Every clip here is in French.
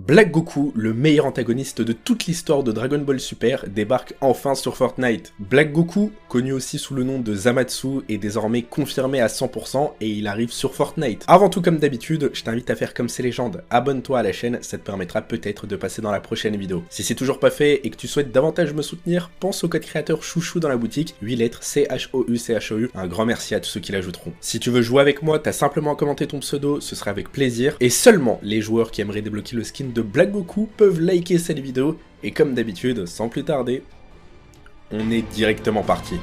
Black Goku, le meilleur antagoniste de toute l'histoire de Dragon Ball Super, débarque enfin sur Fortnite. Black Goku, connu aussi sous le nom de Zamasu, est désormais confirmé à 100% et il arrive sur Fortnite. Avant tout, comme d'habitude, je t'invite à faire comme ces légendes. Abonne-toi à la chaîne, ça te permettra peut-être de passer dans la prochaine vidéo. Si c'est toujours pas fait et que tu souhaites davantage me soutenir, pense au code créateur chouchou dans la boutique, 8 lettres CHOU. Un grand merci à tous ceux qui l'ajouteront. Si tu veux jouer avec moi, t'as simplement à commenter ton pseudo, ce sera avec plaisir. Et seulement les joueurs qui aimeraient débloquer le skin de Black Goku peuvent liker cette vidéo, et comme d'habitude, sans plus tarder, on est directement parti.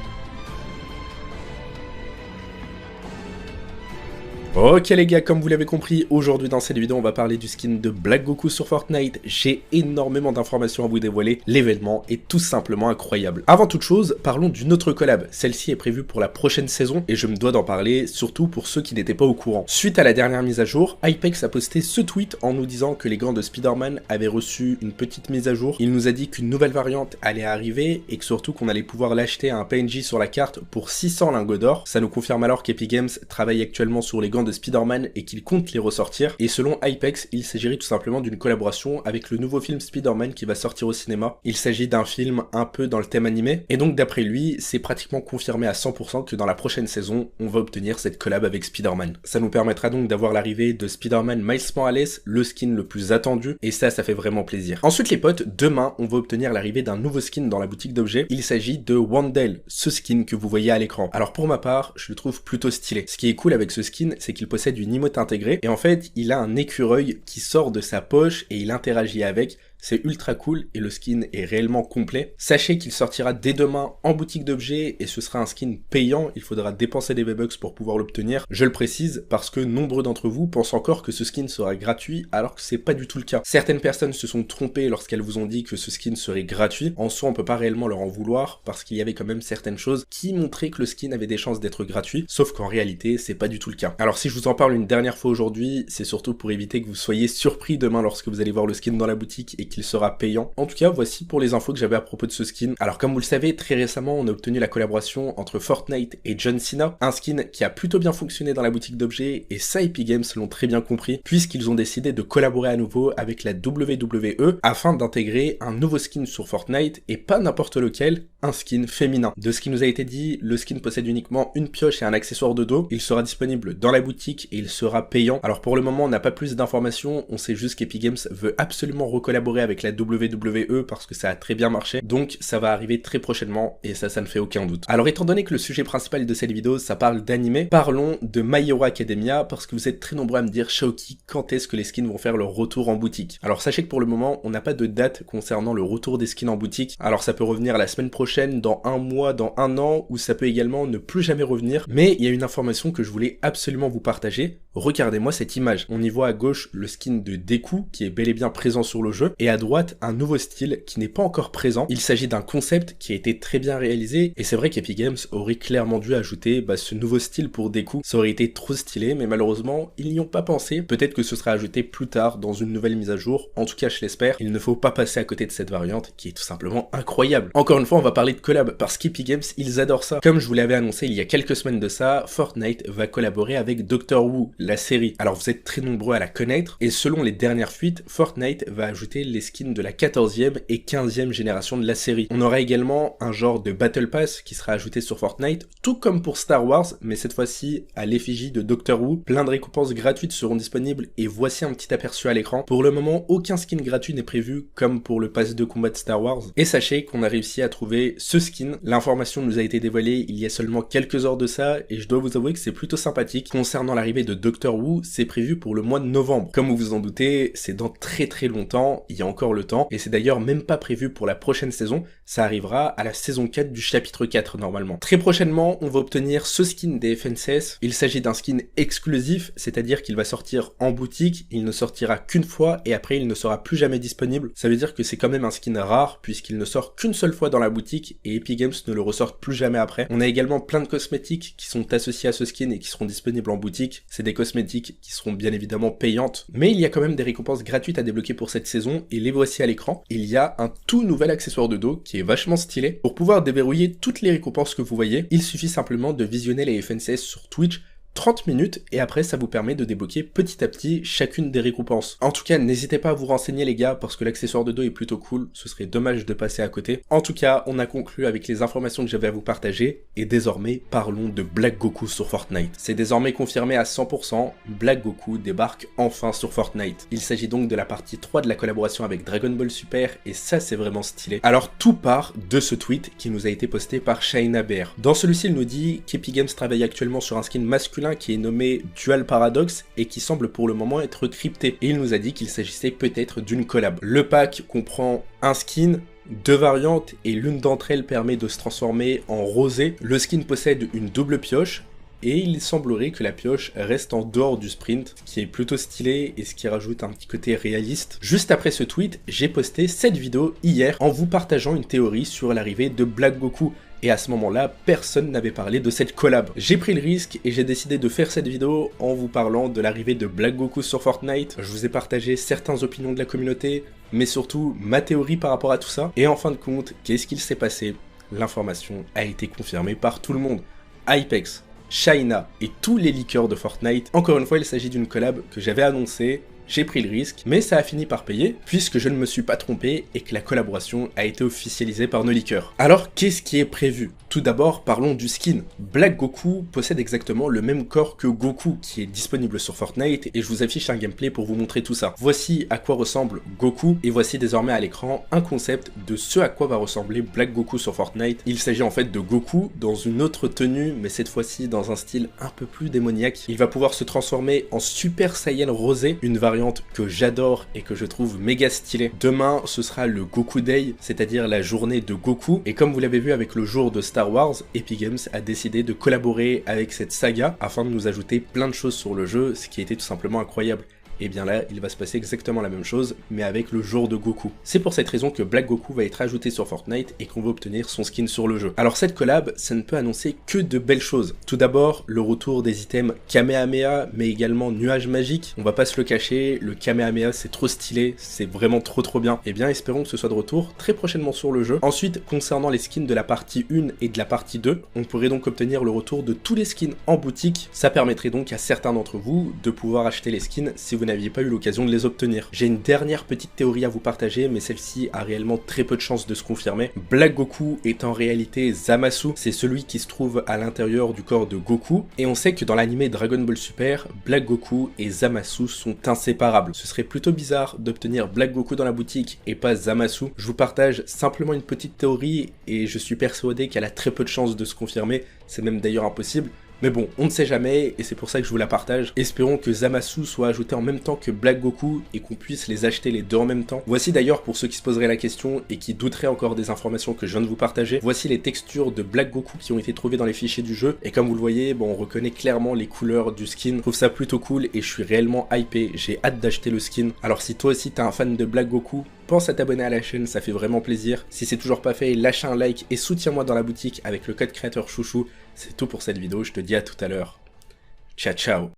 Ok les gars, comme vous l'avez compris, aujourd'hui dans cette vidéo on va parler du skin de Black Goku sur Fortnite. J'ai énormément d'informations à vous dévoiler, l'événement est tout simplement incroyable. Avant toute chose, parlons d'une autre collab, celle-ci est prévue pour la prochaine saison et je me dois d'en parler, surtout pour ceux qui n'étaient pas au courant. Suite à la dernière mise à jour, Hypex a posté ce tweet en nous disant que les gants de Spider-Man avaient reçu une petite mise à jour. Il nous a dit qu'une nouvelle variante allait arriver et que surtout qu'on allait pouvoir l'acheter à un PNJ sur la carte pour 600 lingots d'or. Ça nous confirme alors qu'Epic Games travaille actuellement sur les gants de Spider-Man et qu'il compte les ressortir, et selon Hypex, il s'agirait tout simplement d'une collaboration avec le nouveau film Spider-Man qui va sortir au cinéma. Il s'agit d'un film un peu dans le thème animé, et donc d'après lui, c'est pratiquement confirmé à 100% que dans la prochaine saison, on va obtenir cette collab avec Spider-Man. Ça nous permettra donc d'avoir l'arrivée de Spider-Man Miles Morales, le skin le plus attendu, et ça fait vraiment plaisir. Ensuite les potes, demain, on va obtenir l'arrivée d'un nouveau skin dans la boutique d'objets. Il s'agit de Wandel, ce skin que vous voyez à l'écran. Alors pour ma part, je le trouve plutôt stylé. Ce qui est cool avec ce skin, c'est qu'il possède une emote intégrée, et en fait, il a un écureuil qui sort de sa poche et il interagit avec. C'est ultra cool et le skin est réellement complet. Sachez qu'il sortira dès demain en boutique d'objets et ce sera un skin payant, il faudra dépenser des V-Bucks pour pouvoir l'obtenir. Je le précise parce que nombreux d'entre vous pensent encore que ce skin sera gratuit alors que c'est pas du tout le cas. Certaines personnes se sont trompées lorsqu'elles vous ont dit que ce skin serait gratuit. En soi, on peut pas réellement leur en vouloir parce qu'il y avait quand même certaines choses qui montraient que le skin avait des chances d'être gratuit, sauf qu'en réalité, c'est pas du tout le cas. Alors si je vous en parle une dernière fois aujourd'hui, c'est surtout pour éviter que vous soyez surpris demain lorsque vous allez voir le skin dans la boutique et qu'il sera payant. En tout cas, voici pour les infos que j'avais à propos de ce skin. Alors comme vous le savez, très récemment, on a obtenu la collaboration entre Fortnite et John Cena, un skin qui a plutôt bien fonctionné dans la boutique d'objets, et ça Epic Games l'ont très bien compris, puisqu'ils ont décidé de collaborer à nouveau avec la WWE afin d'intégrer un nouveau skin sur Fortnite, et pas n'importe lequel, un skin féminin. De ce qui nous a été dit, le skin possède uniquement une pioche et un accessoire de dos, il sera disponible dans la boutique et il sera payant. Alors pour le moment, on n'a pas plus d'informations, on sait juste qu'Epic Games veut absolument recollaborer avec la WWE parce que ça a très bien marché, donc ça va arriver très prochainement et ça ne fait aucun doute. Alors étant donné que le sujet principal de cette vidéo ça parle d'anime, parlons de My Hero Academia parce que vous êtes très nombreux à me dire Shaoki, quand est-ce que les skins vont faire leur retour en boutique? Alors sachez que pour le moment on n'a pas de date concernant le retour des skins en boutique, alors ça peut revenir la semaine prochaine, dans un mois, dans un an, ou ça peut également ne plus jamais revenir, mais il y a une information que je voulais absolument vous partager. Regardez-moi cette image, on y voit à gauche le skin de Deku qui est bel et bien présent sur le jeu, et à droite un nouveau style qui n'est pas encore présent. Il s'agit d'un concept qui a été très bien réalisé, et c'est vrai qu'Epic Games aurait clairement dû ajouter ce nouveau style pour Deku, ça aurait été trop stylé, mais malheureusement ils n'y ont pas pensé. Peut-être que ce sera ajouté plus tard dans une nouvelle mise à jour, en tout cas je l'espère. Il ne faut pas passer à côté de cette variante qui est tout simplement incroyable. Encore une fois on va parler de collab parce qu'Epic Games ils adorent ça. Comme je vous l'avais annoncé il y a quelques semaines de ça, Fortnite va collaborer avec Doctor Who, la série. Alors vous êtes très nombreux à la connaître, et selon les dernières fuites, Fortnite va ajouter les skins de la 14e et 15e génération de la série. On aura également un genre de Battle Pass qui sera ajouté sur Fortnite, tout comme pour Star Wars, mais cette fois-ci à l'effigie de Doctor Who. Plein de récompenses gratuites seront disponibles et voici un petit aperçu à l'écran. Pour le moment, aucun skin gratuit n'est prévu comme pour le pass de combat de Star Wars. Et sachez qu'on a réussi à trouver ce skin. L'information nous a été dévoilée il y a seulement quelques heures de ça et je dois vous avouer que c'est plutôt sympathique. Concernant l'arrivée de Doctor Who, c'est prévu pour le mois de novembre. Comme vous vous en doutez, c'est dans très longtemps, il y a encore le temps, et c'est d'ailleurs même pas prévu pour la prochaine saison, ça arrivera à la saison 4 du chapitre 4 normalement. Très prochainement, on va obtenir ce skin des FNCS, il s'agit d'un skin exclusif, c'est-à-dire qu'il va sortir en boutique, il ne sortira qu'une fois et après il ne sera plus jamais disponible. Ça veut dire que c'est quand même un skin rare puisqu'il ne sort qu'une seule fois dans la boutique et Epic Games ne le ressort plus jamais après. On a également plein de cosmétiques qui sont associés à ce skin et qui seront disponibles en boutique. C'est des cosmétiques qui seront bien évidemment payantes, mais il y a quand même des récompenses gratuites à débloquer pour cette saison et les voici à l'écran. Il y a un tout nouvel accessoire de dos qui est vachement stylé. Pour pouvoir déverrouiller toutes les récompenses que vous voyez, il suffit simplement de visionner les FNCS sur Twitch 30 minutes et après ça vous permet de débloquer petit à petit chacune des récompenses. En tout cas, n'hésitez pas à vous renseigner les gars parce que l'accessoire de dos est plutôt cool, ce serait dommage de passer à côté. En tout cas, on a conclu avec les informations que j'avais à vous partager et désormais parlons de Black Goku sur Fortnite. C'est désormais confirmé à 100%, Black Goku débarque enfin sur Fortnite. Il s'agit donc de la partie 3 de la collaboration avec Dragon Ball Super et ça c'est vraiment stylé. Alors tout part de ce tweet qui nous a été posté par Shaina Bear. Dans celui-ci il nous dit qu'Epic Games travaille actuellement sur un skin masculin qui est nommé Dual Paradox et qui semble pour le moment être crypté. Et il nous a dit qu'il s'agissait peut-être d'une collab. Le pack comprend un skin, 2 variantes et l'une d'entre elles permet de se transformer en rosé. Le skin possède une double pioche et il semblerait que la pioche reste en dehors du sprint, ce qui est plutôt stylé et ce qui rajoute un petit côté réaliste. Juste après ce tweet, j'ai posté cette vidéo hier en vous partageant une théorie sur l'arrivée de Black Goku. Et à ce moment-là, personne n'avait parlé de cette collab. J'ai pris le risque et j'ai décidé de faire cette vidéo en vous parlant de l'arrivée de Black Goku sur Fortnite. Je vous ai partagé certaines opinions de la communauté, mais surtout ma théorie par rapport à tout ça. Et en fin de compte, qu'est-ce qu'il s'est passé? L'information a été confirmée par tout le monde. Hypex, Shaina et tous les leakers de Fortnite. Encore une fois, il s'agit d'une collab que j'avais annoncée. J'ai pris le risque, mais ça a fini par payer, puisque je ne me suis pas trompé et que la collaboration a été officialisée par nos leakers. Alors, qu'est-ce qui est prévu? Tout d'abord, parlons du skin. Black Goku possède exactement le même corps que Goku, qui est disponible sur Fortnite, et je vous affiche un gameplay pour vous montrer tout ça. Voici à quoi ressemble Goku, et voici désormais à l'écran un concept de ce à quoi va ressembler Black Goku sur Fortnite. Il s'agit en fait de Goku dans une autre tenue, mais cette fois-ci dans un style un peu plus démoniaque. Il va pouvoir se transformer en Super Saiyan rosé, une variante que j'adore et que je trouve méga stylée. Demain, ce sera le Goku Day, c'est-à-dire la journée de Goku, et comme vous l'avez vu avec le jour de Star Wars, Epic Games a décidé de collaborer avec cette saga afin de nous ajouter plein de choses sur le jeu, ce qui était tout simplement incroyable. Et bien là, il va se passer exactement la même chose, mais avec le jour de Goku. C'est pour cette raison que Black Goku va être ajouté sur Fortnite et qu'on va obtenir son skin sur le jeu. Alors cette collab, ça ne peut annoncer que de belles choses. Tout d'abord, le retour des items Kamehameha, mais également Nuage Magique. On va pas se le cacher, le Kamehameha c'est trop stylé, c'est vraiment trop bien. Et bien espérons que ce soit de retour très prochainement sur le jeu. Ensuite, concernant les skins de la partie 1 et de la partie 2, on pourrait donc obtenir le retour de tous les skins en boutique. Ça permettrait donc à certains d'entre vous de pouvoir acheter les skins si vous n'aviez pas eu l'occasion de les obtenir. J'ai une dernière petite théorie à vous partager, mais celle-ci a réellement très peu de chances de se confirmer. Black Goku est en réalité Zamasu, c'est celui qui se trouve à l'intérieur du corps de Goku, et on sait que dans l'anime Dragon Ball Super, Black Goku et Zamasu sont inséparables. Ce serait plutôt bizarre d'obtenir Black Goku dans la boutique et pas Zamasu. Je vous partage simplement une petite théorie, et je suis persuadé qu'elle a très peu de chances de se confirmer, c'est même d'ailleurs impossible. Mais bon, on ne sait jamais, et c'est pour ça que je vous la partage. Espérons que Zamasu soit ajouté en même temps que Black Goku, et qu'on puisse les acheter les deux en même temps. Voici d'ailleurs, pour ceux qui se poseraient la question, et qui douteraient encore des informations que je viens de vous partager, voici les textures de Black Goku qui ont été trouvées dans les fichiers du jeu, et comme vous le voyez, bon, on reconnaît clairement les couleurs du skin. Je trouve ça plutôt cool, et je suis réellement hypé, j'ai hâte d'acheter le skin. Alors si toi aussi t'es un fan de Black Goku, pense à t'abonner à la chaîne, ça fait vraiment plaisir. Si c'est toujours pas fait, lâche un like et soutiens-moi dans la boutique avec le code créateur chouchou. C'est tout pour cette vidéo, je te dis à tout à l'heure. Ciao ciao.